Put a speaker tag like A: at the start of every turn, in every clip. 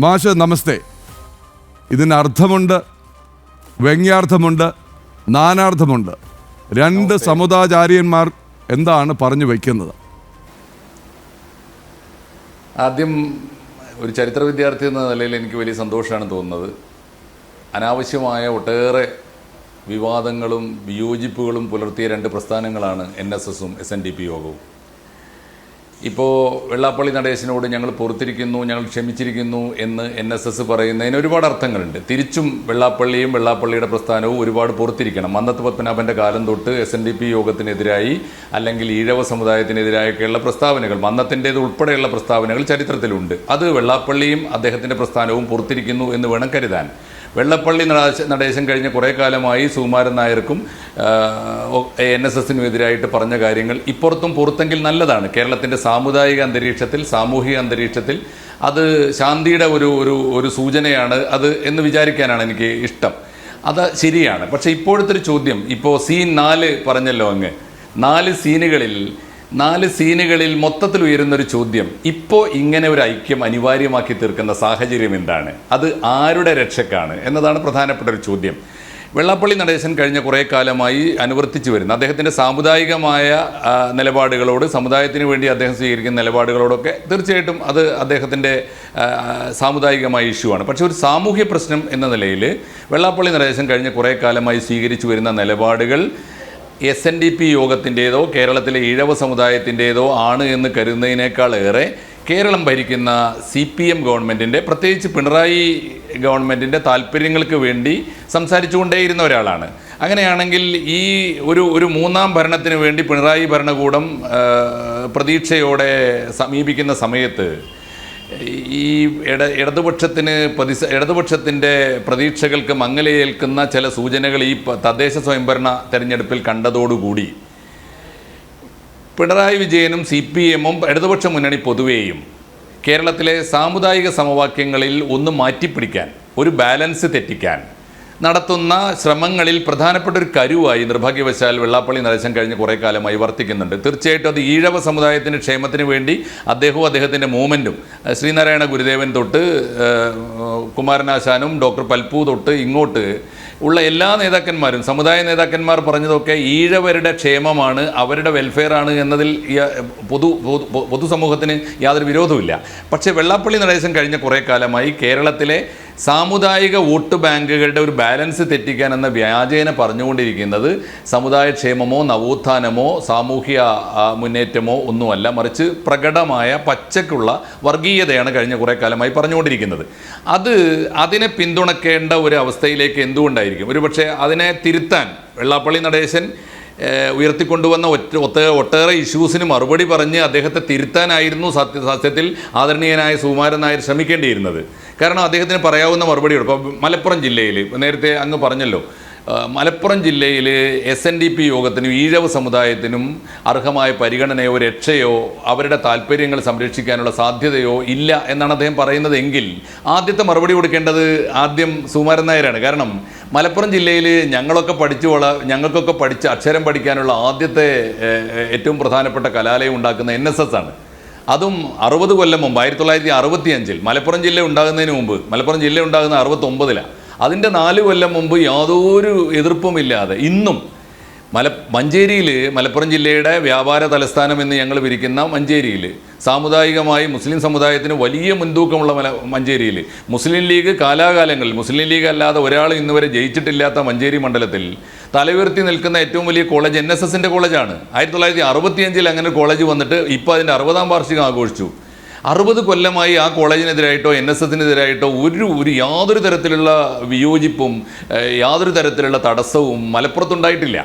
A: മാഷ് നമസ്തേ. ഇതിന് അർത്ഥമുണ്ട്, വ്യംഗ്യാർത്ഥമുണ്ട്, നാനാർത്ഥമുണ്ട്. രണ്ട് സമുദാചാര്യന്മാർ എന്താണ് പറഞ്ഞു വയ്ക്കുന്നത്?
B: ആദ്യം ഒരു ചരിത്ര വിദ്യാർത്ഥി എന്ന നിലയിൽ എനിക്ക് വലിയ സന്തോഷമാണ് തോന്നുന്നത്. അനാവശ്യമായ ഒട്ടേറെ വിവാദങ്ങളും വിയോജിപ്പുകളും പുലർത്തിയ രണ്ട് പ്രസ്ഥാനങ്ങളാണ് NSSഉം SNDP യോഗവും. ഇപ്പോൾ വെള്ളാപ്പള്ളി നടേശനോട് ഞങ്ങൾ പൊറുത്തിരിക്കുന്നു, ഞങ്ങൾ ക്ഷമിച്ചിരിക്കുന്നു എന്ന് NSS പറയുന്നതിന് ഒരുപാട് അർത്ഥങ്ങളുണ്ട്. തിരിച്ചും വെള്ളാപ്പള്ളിയും വെള്ളാപ്പള്ളിയുടെ പ്രസ്ഥാനവും ഒരുപാട് പൊറുത്തിരിക്കണം. മന്നത്ത് പത്മനാഭൻ്റെ കാലം തൊട്ട് SNDP യോഗത്തിനെതിരായി അല്ലെങ്കിൽ ഈഴവ സമുദായത്തിനെതിരായൊക്കെയുള്ള പ്രസ്താവനകൾ, മന്നത്തിൻ്റേത് ഉൾപ്പെടെയുള്ള പ്രസ്താവനകൾ ചരിത്രത്തിലുണ്ട്. അത് വെള്ളാപ്പള്ളിയും അദ്ദേഹത്തിൻ്റെ പ്രസ്ഥാനവും പൊറുത്തിരിക്കുന്നു എന്ന് വേണം കരുതാൻ. വെള്ളപ്പള്ളി നടേശൻ കഴിഞ്ഞ കുറേ കാലമായി സുകുമാരൻ നായർക്കും NSSനും എതിരായിട്ട് പറഞ്ഞ കാര്യങ്ങൾ ഇപ്പുറത്തും പുറത്തെങ്കിൽ നല്ലതാണ്. കേരളത്തിൻ്റെ സാമുദായിക അന്തരീക്ഷത്തിൽ, സാമൂഹിക അന്തരീക്ഷത്തിൽ അത് ശാന്തിയുടെ ഒരു സൂചനയാണ് അത് എന്ന് വിചാരിക്കാനാണ് എനിക്ക് ഇഷ്ടം. അത് ശരിയാണ്. പക്ഷേ ഇപ്പോഴത്തെ ഒരു ചോദ്യം, ഇപ്പോൾ സീൻ 4 പറഞ്ഞല്ലോ അങ്ങ്, 4 സീനുകളിൽ മൊത്തത്തിൽ ഉയരുന്നൊരു ചോദ്യം, ഇപ്പോൾ ഇങ്ങനെ ഒരു ഐക്യം അനിവാര്യമാക്കി തീർക്കുന്ന സാഹചര്യം എന്താണ്? അത് ആരുടെ രക്ഷക്കാണ് എന്നതാണ് പ്രധാനപ്പെട്ട ഒരു ചോദ്യം. വെള്ളാപ്പള്ളി നടേശൻ കഴിഞ്ഞ കുറേ കാലമായി അനുവർത്തിച്ചു വരുന്ന അദ്ദേഹത്തിൻ്റെ സാമുദായികമായ നിലപാടുകളോട്, സമുദായത്തിന് വേണ്ടി അദ്ദേഹം സ്വീകരിക്കുന്ന നിലപാടുകളോടൊക്കെ തീർച്ചയായിട്ടും അത് അദ്ദേഹത്തിൻ്റെ സാമുദായികമായ ഇഷ്യൂ ആണ്. പക്ഷേ ഒരു സാമൂഹ്യ പ്രശ്നം എന്ന നിലയിൽ വെള്ളാപ്പള്ളി നടേശൻ കഴിഞ്ഞ കുറേ കാലമായി സ്വീകരിച്ചു വരുന്ന നിലപാടുകൾ SNDP യോഗത്തിൻ്റേതോ കേരളത്തിലെ ഈഴവ സമുദായത്തിൻ്റേതോ ആണ് എന്ന് കരുതുന്നതിനേക്കാളേറെ കേരളം ഭരിക്കുന്ന CPM ഗവൺമെൻറ്റിൻ്റെ, പ്രത്യേകിച്ച് പിണറായി ഗവൺമെൻറ്റിൻ്റെ താല്പര്യങ്ങൾക്ക് വേണ്ടി സംസാരിച്ചുകൊണ്ടേയിരുന്ന ഒരാളാണ്. അങ്ങനെയാണെങ്കിൽ ഈ ഒരു മൂന്നാം ഭരണത്തിന് വേണ്ടി പിണറായി ഭരണകൂടം പ്രതീക്ഷയോടെ സമീപിക്കുന്ന സമയത്ത് ഈ ഇടതുപക്ഷത്തിൻ്റെ പ്രതീക്ഷകൾക്ക് മങ്ങലേൽക്കുന്ന ചില സൂചനകൾ ഈ തദ്ദേശ സ്വയംഭരണ തെരഞ്ഞെടുപ്പിൽ കണ്ടതോടുകൂടി പിണറായി വിജയനും CPMഉം ഇടതുപക്ഷ മുന്നണി പൊതുവേയും കേരളത്തിലെ സാമുദായിക സമവാക്യങ്ങളിൽ ഒന്ന് മാറ്റിപ്പിടിക്കാൻ, ഒരു ബാലൻസ് തെറ്റിക്കാൻ നടത്തുന്ന ശ്രമങ്ങളിൽ പ്രധാനപ്പെട്ട ഒരു കരുവായി നിർഭാഗ്യവശാൽ വെള്ളാപ്പള്ളി നടേശൻ കഴിഞ്ഞ കുറേ കാലമായി വർത്തിക്കുന്നുണ്ട്. തീർച്ചയായിട്ടും അത് ഈഴവ സമുദായത്തിൻ്റെ ക്ഷേമത്തിന് വേണ്ടി അദ്ദേഹവും അദ്ദേഹത്തിൻ്റെ മൂവ്മെൻറ്റും, ശ്രീനാരായണ ഗുരുദേവൻ തൊട്ട് കുമാരനാശാനും ഡോക്ടർ പൽപ്പു തൊട്ട് ഇങ്ങോട്ട് ഉള്ള എല്ലാ നേതാക്കന്മാരും, സമുദായ നേതാക്കന്മാർ പറഞ്ഞതൊക്കെ ഈഴവരുടെ ക്ഷേമമാണ്, അവരുടെ വെൽഫെയറാണ് എന്നതിൽ പൊതുസമൂഹത്തിന് യാതൊരു വിരോധവുമില്ല. പക്ഷേ വെള്ളാപ്പള്ളി നടേശൻ കഴിഞ്ഞ കുറേ കാലമായി കേരളത്തിലെ സാമുദായിക വോട്ട് ബാങ്കുകളുടെ ഒരു ബാലൻസ് തെറ്റിക്കാൻ എന്ന വ്യാജേന പറഞ്ഞുകൊണ്ടിരിക്കുന്നത് സമുദായക്ഷേമമോ നവോത്ഥാനമോ സാമൂഹ്യ മുന്നേറ്റമോ ഒന്നുമല്ല, മറിച്ച് പ്രകടമായ പച്ചക്കുള്ള വർഗീയതയാണ് കഴിഞ്ഞ കുറേ കാലമായി പറഞ്ഞുകൊണ്ടിരിക്കുന്നത്. അതിനെ പിന്തുണക്കേണ്ട ഒരു അവസ്ഥയിലേക്ക് എന്തുകൊണ്ടായിരിക്കും? ഒരുപക്ഷെ അതിനെ തിരുത്താൻ വെള്ളാപ്പള്ളി നടേശൻ ഉയർത്തിക്കൊണ്ടുവന്ന ഒട്ടേറെ ഇഷ്യൂസിന് മറുപടി പറഞ്ഞ് അദ്ദേഹത്തെ തിരുത്താനായിരുന്നു സത്യത്തിൽ ആദരണീയനായ സുകുമാരൻ നായർ ശ്രമിക്കേണ്ടിയിരുന്നത്. കാരണം അദ്ദേഹത്തിന് പറയാവുന്ന മറുപടിയുണ്ട്. ഇപ്പോൾ മലപ്പുറം ജില്ലയിൽ നേരത്തെ അങ്ങ് പറഞ്ഞല്ലോ, മലപ്പുറം ജില്ലയിൽ SNDP യോഗത്തിനും ഈഴവ സമുദായത്തിനും അർഹമായ പരിഗണനയോ രക്ഷയോ അവരുടെ താല്പര്യങ്ങൾ സംരക്ഷിക്കാനുള്ള സാധ്യതയോ ഇല്ല എന്നാണ് അദ്ദേഹം പറയുന്നത്. എങ്കിൽ ആദ്യത്തെ മറുപടി കൊടുക്കേണ്ടത് ആദ്യം സുകുമാരൻ നായരാണ്. കാരണം മലപ്പുറം ജില്ലയിൽ ഞങ്ങൾക്കൊക്കെ പഠിച്ച് അക്ഷരം പഠിക്കാനുള്ള ആദ്യത്തെ ഏറ്റവും പ്രധാനപ്പെട്ട കലാലയം ഉണ്ടാക്കുന്ന NSS ആണ്. അതും 60 കൊല്ലം മുമ്പ്, 1965 മലപ്പുറം ജില്ല ഉണ്ടാകുന്നതിന് മുമ്പ്, മലപ്പുറം ജില്ല ഉണ്ടാകുന്ന 69-ലാണ്. അതിൻ്റെ 4 കൊല്ലം മുമ്പ് യാതൊരു എതിർപ്പുമില്ലാതെ ഇന്നും മഞ്ചേരിയിൽ, മലപ്പുറം ജില്ലയുടെ വ്യാപാര തലസ്ഥാനം എന്ന് ഞങ്ങൾ വിരിക്കുന്ന മഞ്ചേരിയിൽ, സാമുദായികമായി മുസ്ലിം സമുദായത്തിന് വലിയ മുൻതൂക്കമുള്ള മഞ്ചേരിയിൽ മുസ്ലിം ലീഗ് കാലാകാലങ്ങളിൽ, മുസ്ലിം ലീഗ് അല്ലാതെ ഒരാൾ ഇന്നുവരെ ജയിച്ചിട്ടില്ലാത്ത മഞ്ചേരി മണ്ഡലത്തിൽ തലയുയർത്തി നിൽക്കുന്ന ഏറ്റവും വലിയ കോളേജ് NSSൻ്റെ കോളേജാണ്. 1965 അങ്ങനെ ഒരു കോളേജ് വന്നിട്ട് ഇപ്പോൾ അതിൻ്റെ 60ാം വാർഷികം ആഘോഷിച്ചു. 60 കൊല്ലമായി ആ കോളേജിനെതിരായിട്ടോ NSSനെതിരായിട്ടോ യാതൊരു തരത്തിലുള്ള വിയോജിപ്പും യാതൊരു തരത്തിലുള്ള തടസ്സവും മലപ്പുറത്തുണ്ടായിട്ടില്ല.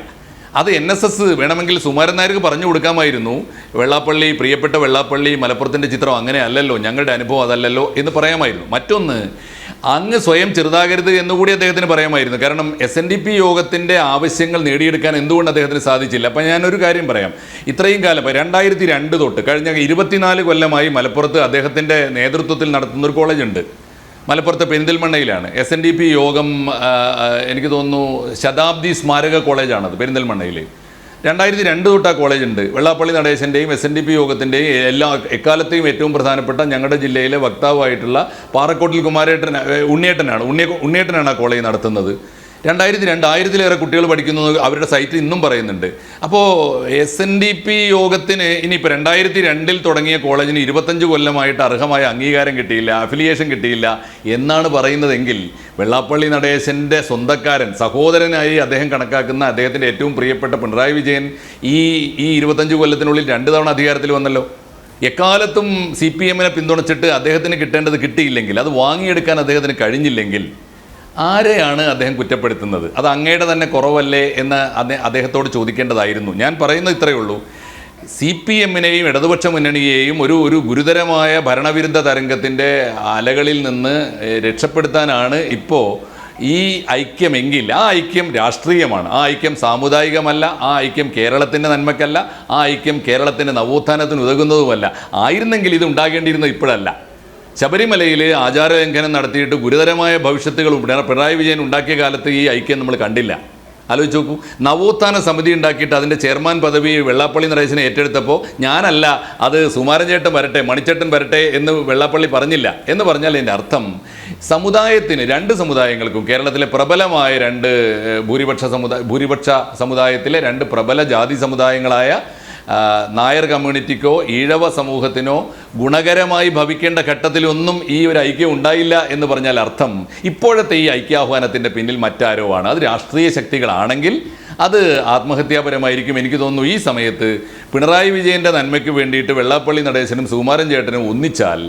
B: അത് NSS വേണമെങ്കിൽ സുകുമാരൻ നായർക്ക് പറഞ്ഞു കൊടുക്കാമായിരുന്നു, വെള്ളാപ്പള്ളി, പ്രിയപ്പെട്ട വെള്ളാപ്പള്ളി, മലപ്പുറത്തിൻ്റെ ചിത്രം അങ്ങനെ അല്ലല്ലോ, ഞങ്ങളുടെ അനുഭവം അതല്ലല്ലോ എന്ന് പറയാമായിരുന്നു. മറ്റൊന്ന്, അങ്ങ് സ്വയം ചെറുതാകരുത് എന്നുകൂടി അദ്ദേഹത്തിന് പറയാമായിരുന്നു. കാരണം SNDP യോഗത്തിൻ്റെ ആവശ്യങ്ങൾ നേടിയെടുക്കാൻ എന്തുകൊണ്ട് അദ്ദേഹത്തിന് സാധിച്ചില്ല? അപ്പം ഞാനൊരു കാര്യം പറയാം. ഇത്രയും കാലം 2002 തൊട്ട് കഴിഞ്ഞ 24 കൊല്ലമായി മലപ്പുറത്ത് അദ്ദേഹത്തിൻ്റെ നേതൃത്വത്തിൽ നടത്തുന്നൊരു കോളേജുണ്ട്. മലപ്പുറത്തെ പെരിന്തൽമണ്ണയിലാണ്. SNDP യോഗം എനിക്ക് തോന്നുന്നു ശതാബ്ദി സ്മാരക കോളേജാണത് പെരിന്തൽമണ്ണയിൽ. 2002 തൊട്ട് ആ കോളേജ് ഉണ്ട്. വെള്ളാപ്പള്ളി നടേശൻ്റെയും SNDP യോഗത്തിൻ്റെയും എല്ലാ എക്കാലത്തെയും ഏറ്റവും പ്രധാനപ്പെട്ട ഞങ്ങളുടെ ജില്ലയിലെ വക്താവായിട്ടുള്ള പാറക്കോട്ടിൽ ഉണ്ണിയേട്ടനാണ് ആ കോളേജ് നടത്തുന്നത്. 2002 1000-ലേറെ കുട്ടികൾ പഠിക്കുന്നു അവരുടെ സൈറ്റിൽ ഇന്നും പറയുന്നുണ്ട്. അപ്പോൾ SNDP യോഗത്തിന് ഇനിയിപ്പോൾ 2002 തുടങ്ങിയ കോളേജിന് 25 കൊല്ലമായിട്ട് അർഹമായ അംഗീകാരം കിട്ടിയില്ല, അഫിലിയേഷൻ കിട്ടിയില്ല എന്നാണ് പറയുന്നതെങ്കിൽ വെള്ളാപ്പള്ളി നടേശൻ്റെ സ്വന്തക്കാരൻ സഹോദരനായി അദ്ദേഹം കണക്കാക്കുന്ന അദ്ദേഹത്തിൻ്റെ ഏറ്റവും പ്രിയപ്പെട്ട പിണറായി വിജയൻ ഈ 25 കൊല്ലത്തിനുള്ളിൽ 2 തവണ അധികാരത്തിൽ വന്നല്ലോ. എക്കാലത്തും CPM-നെ പിന്തുണച്ചിട്ട് അദ്ദേഹത്തിന് കിട്ടേണ്ടത് കിട്ടിയില്ലെങ്കിൽ, അത് വാങ്ങിയെടുക്കാൻ അദ്ദേഹത്തിന് കഴിഞ്ഞില്ലെങ്കിൽ ആരെയാണ് അദ്ദേഹം കുറ്റപ്പെടുത്തുന്നത്? അത് അങ്ങയുടെ തന്നെ കുറവല്ലേ എന്ന് അദ്ദേഹത്തോട് ചോദിക്കേണ്ടതായിരുന്നു. ഞാൻ പറയുന്നത് ഇത്രയേ ഉള്ളൂ. CPM-നെയും ഇടതുപക്ഷ മുന്നണിയെയും ഒരു ഗുരുതരമായ ഭരണവിരുദ്ധ തരംഗത്തിൻ്റെ അലകളിൽ നിന്ന് രക്ഷപ്പെടുത്താനാണ് ഇപ്പോൾ ഈ ഐക്യമെങ്കിൽ ആ ഐക്യം രാഷ്ട്രീയമാണ്, ആ ഐക്യം സാമുദായികമല്ല, ആ ഐക്യം കേരളത്തിൻ്റെ നന്മയ്ക്കല്ല, ആ ഐക്യം കേരളത്തിൻ്റെ നവോത്ഥാനത്തിന് ഉതകുന്നതുമല്ല. ആയിരുന്നെങ്കിൽ ഇത് ഉണ്ടാകേണ്ടിയിരുന്നത് ഇപ്പോഴല്ല. ശബരിമലയിൽ ആചാരലംഘനം നടത്തിയിട്ട് ഗുരുതരമായ ഭവിഷ്യത്തുകൾ പിണറായി വിജയൻ ഉണ്ടാക്കിയ കാലത്ത് ഈ ഐക്യം നമ്മൾ കണ്ടില്ല. ആലോചിച്ച് നോക്കൂ. നവോത്ഥാന സമിതി ഉണ്ടാക്കിയിട്ട് അതിൻ്റെ ചെയർമാൻ പദവി വെള്ളാപ്പള്ളി നടേശനെ ഏറ്റെടുത്തപ്പോൾ ഞാനല്ല, അത് സുകുമാരൻ ചേട്ടൻ വരട്ടെ, മണിച്ചേട്ടൻ വരട്ടെ എന്ന് വെള്ളാപ്പള്ളി പറഞ്ഞില്ല. എന്ന് പറഞ്ഞാൽ എൻ്റെ അർത്ഥം സമുദായത്തിന്, 2 സമുദായങ്ങൾക്കും, കേരളത്തിലെ പ്രബലമായ ഭൂരിപക്ഷ സമുദായത്തിലെ 2 പ്രബല ജാതി സമുദായങ്ങളായ നായർ കമ്മ്യൂണിറ്റിക്കോ ഈഴവ സമൂഹത്തിനോ ഗുണകരമായി ഭവിക്കേണ്ട ഘട്ടത്തിലൊന്നും ഈ ഒരു ഐക്യം ഉണ്ടായില്ല എന്ന് പറഞ്ഞാൽ അർത്ഥം ഇപ്പോഴത്തെ ഈ ഐക്യാഹ്വാനത്തിൻ്റെ പിന്നിൽ മറ്റാരോ ആണ്. അത് രാഷ്ട്രീയ ശക്തികളാണെങ്കിൽ അത് ആത്മഹത്യാപരമായിരിക്കും. എനിക്ക് തോന്നുന്നു ഈ സമയത്ത് പിണറായി വിജയൻ്റെ നന്മയ്ക്ക് വേണ്ടിയിട്ട് വെള്ളാപ്പള്ളി നടേശനും സുകുമാരൻ ചേട്ടനും ഒന്നിച്ചാൽ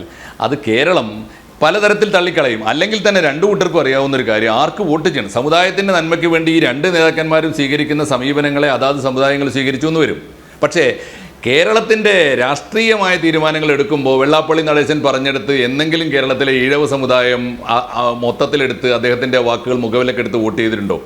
B: അത് കേരളം പലതരത്തിൽ തള്ളിക്കളയും. അല്ലെങ്കിൽ തന്നെ 2 കൂട്ടർക്കും അറിയാവുന്നൊരു കാര്യം, ആർക്ക് വോട്ട് ചെയ്യണം. സമുദായത്തിൻ്റെ നന്മയ്ക്ക് വേണ്ടി ഈ 2 നേതാക്കന്മാരും സ്വീകരിക്കുന്ന സമീപനങ്ങളെ അതാത് സമുദായങ്ങൾ സ്വീകരിച്ചു എന്ന് വരും. പക്ഷേ കേരളത്തിൻ്റെ രാഷ്ട്രീയമായ തീരുമാനങ്ങൾ എടുക്കുമ്പോൾ വെള്ളാപ്പള്ളി നടേശൻ പറഞ്ഞെടുത്ത് എന്നെങ്കിലും കേരളത്തിലെ ഈഴവ സമുദായം മൊത്തത്തിലെടുത്ത് അദ്ദേഹത്തിൻ്റെ വാക്കുകൾ മുഖവിലക്കെടുത്ത് വോട്ട് ചെയ്തിട്ടുണ്ടോ?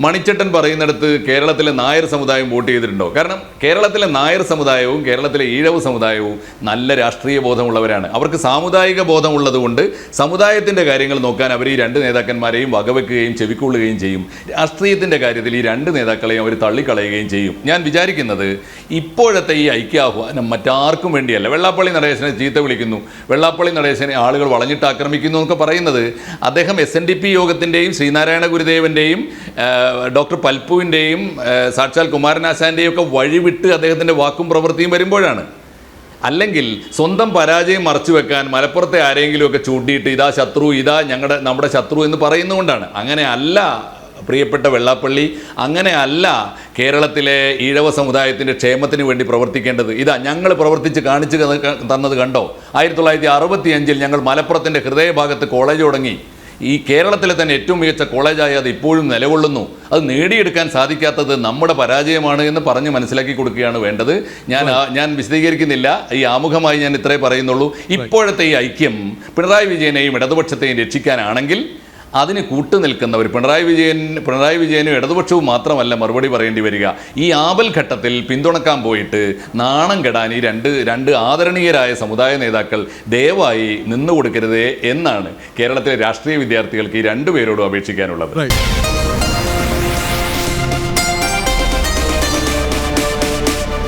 B: മണിച്ചേട്ടൻ പറയുന്നിടത്ത് കേരളത്തിലെ നായർ സമുദായം വോട്ട് ചെയ്തിട്ടുണ്ടോ? കാരണം കേരളത്തിലെ നായർ സമുദായവും കേരളത്തിലെ ഈഴവ സമുദായവും നല്ല രാഷ്ട്രീയ ബോധമുള്ളവരാണ്. അവർക്ക് സാമുദായിക ബോധമുള്ളത് കൊണ്ട് സമുദായത്തിൻ്റെ കാര്യങ്ങൾ നോക്കാൻ അവർ ഈ 2 നേതാക്കന്മാരെയും വകവെക്കുകയും ചെവിക്കൊള്ളുകയും ചെയ്യും. രാഷ്ട്രീയത്തിൻ്റെ കാര്യത്തിൽ ഈ 2 നേതാക്കളെയും അവർ തള്ളിക്കളയുകയും ചെയ്യും. ഞാൻ വിചാരിക്കുന്നത് ഇപ്പോഴത്തെ ഈ ഐക്യാഹ്വാനം മറ്റാർക്കും വേണ്ടിയല്ല. വെള്ളാപ്പള്ളി നടേശനെ ചീത്ത വിളിക്കുന്നു, വെള്ളാപ്പള്ളി നടേശനെ ആളുകൾ വളഞ്ഞിട്ട് ആക്രമിക്കുന്നു എന്നൊക്കെ പറയുന്നത് അദ്ദേഹം SNDP യോഗത്തിൻ്റെയും ശ്രീനാരായണ ഗുരുദേവൻ്റെയും ഡോക്ടർ പൽപ്പുവിൻ്റെയും സാക്ഷാൽ കുമാരനാശാൻ്റെയും ഒക്കെ വഴിവിട്ട് അദ്ദേഹത്തിൻ്റെ വാക്കും പ്രവൃത്തിയും വരുമ്പോഴാണ്. അല്ലെങ്കിൽ സ്വന്തം പരാജയം മറച്ചു വെക്കാൻ മലപ്പുറത്തെ ആരെങ്കിലുമൊക്കെ ചൂണ്ടിയിട്ട് ഇതാ ശത്രു, ഇതാ നമ്മുടെ ശത്രു എന്ന് പറയുന്നതുകൊണ്ടാണ്. അങ്ങനെ അല്ല പ്രിയപ്പെട്ട വെള്ളാപ്പള്ളി, അങ്ങനെ അല്ല കേരളത്തിലെ ഈഴവ സമുദായത്തിൻ്റെ ക്ഷേമത്തിന് വേണ്ടി പ്രവർത്തിക്കേണ്ടത്. ഇതാ ഞങ്ങൾ പ്രവർത്തിച്ച് കാണിച്ചു തന്നത് കണ്ടോ. 1965 ഞങ്ങൾ മലപ്പുറത്തിൻ്റെ ഹൃദയഭാഗത്ത് കോളേജ് തുടങ്ങി. ഈ കേരളത്തിലെ തന്നെ ഏറ്റവും മികച്ച കോളേജായി അത് ഇപ്പോഴും നിലകൊള്ളുന്നു. അത് നേടിയെടുക്കാൻ സാധിക്കാത്തത് നമ്മുടെ പരാജയമാണ് എന്ന് പറഞ്ഞ് മനസ്സിലാക്കി കൊടുക്കുകയാണ് വേണ്ടത്. ഞാൻ വിശദീകരിക്കുന്നില്ല. ഈ ആമുഖമായി ഞാൻ ഇത്രേ പറയുന്നുള്ളൂ. ഇപ്പോഴത്തെ ഈ ഐക്യം പിണറായി വിജയനെയും ഇടതുപക്ഷത്തെയും രക്ഷിക്കാനാണെങ്കിൽ അതിന് കൂട്ടുനിൽക്കുന്നവർ പിണറായി വിജയനും ഇടതുപക്ഷവും മാത്രമല്ല മറുപടി പറയേണ്ടി വരിക. ഈ ആപൽ ഘട്ടത്തിൽ പിന്തുണക്കാൻ പോയിട്ട് നാണം കെടാൻ ഈ രണ്ട് ആദരണീയരായ സമുദായ നേതാക്കൾ ദയവായി നിന്നു കൊടുക്കരുതേ എന്നാണ് കേരളത്തിലെ രാഷ്ട്രീയ വിദ്യാർത്ഥികൾക്ക് ഈ 2 പേരോടും അപേക്ഷിക്കാനുള്ളത്.